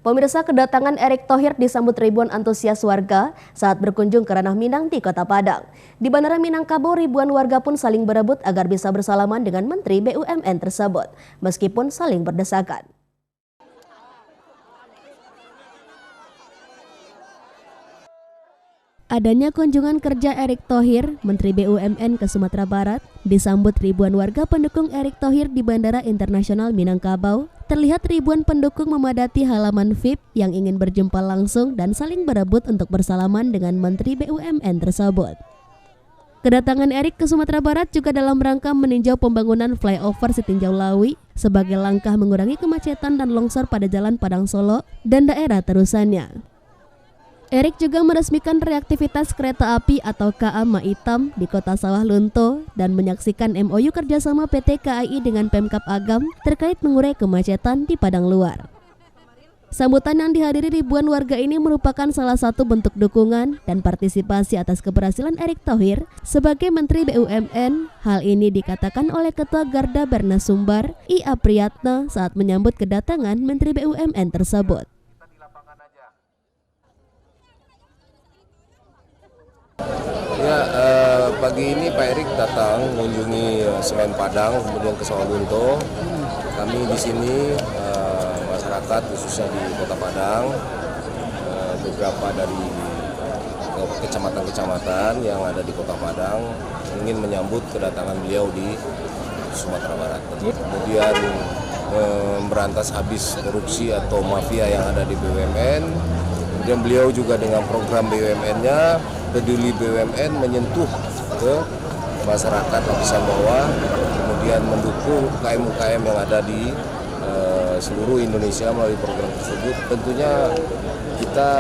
Pemirsa, kedatangan Erick Thohir disambut ribuan antusias warga saat berkunjung ke Ranah Minang di Kota Padang. Di Bandara Minangkabau, ribuan warga pun saling berebut agar bisa bersalaman dengan Menteri BUMN tersebut, meskipun saling berdesakan. Adanya kunjungan kerja Erick Thohir, Menteri BUMN ke Sumatera Barat, disambut ribuan warga pendukung Erick Thohir di Bandara Internasional Minangkabau. Terlihat ribuan pendukung memadati halaman VIP yang ingin berjumpa langsung dan saling berebut untuk bersalaman dengan Menteri BUMN tersebut. Kedatangan Erick ke Sumatera Barat juga dalam rangka meninjau pembangunan flyover Sitinjau Lawi sebagai langkah mengurangi kemacetan dan longsor pada Jalan Padang Solo dan daerah terusannya. Erick juga meresmikan reaktivitas kereta api atau KA Maitam di Kota Sawah Lunto dan menyaksikan MOU kerjasama PT KAI dengan Pemkab Agam terkait mengurai kemacetan di Padang Luar. Sambutan yang dihadiri ribuan warga ini merupakan salah satu bentuk dukungan dan partisipasi atas keberhasilan Erick Thohir sebagai Menteri BUMN. Hal ini dikatakan oleh Ketua Garda Bernas Sumbar, I.A. Priyatna saat menyambut kedatangan Menteri BUMN tersebut. Ya, pagi ini Pak Erick datang mengunjungi Semen Padang, kemudian ke Sawah Lunto. Kami di sini masyarakat khususnya di Kota Padang, beberapa dari kecamatan-kecamatan yang ada di Kota Padang ingin menyambut kedatangan beliau di Sumatera Barat. Kemudian memberantas habis korupsi atau mafia yang ada di BUMN. Kemudian beliau juga dengan program BUMN-nya, Peduli BUMN, menyentuh ke masyarakat lapisan bawah, kemudian mendukung UKM-UKM yang ada di seluruh Indonesia melalui program tersebut. Tentunya kita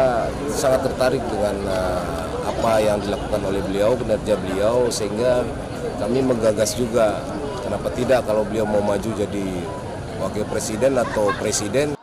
sangat tertarik dengan apa yang dilakukan oleh beliau, kinerja beliau, sehingga kami menggagas juga, kenapa tidak kalau beliau mau maju jadi wakil presiden atau presiden.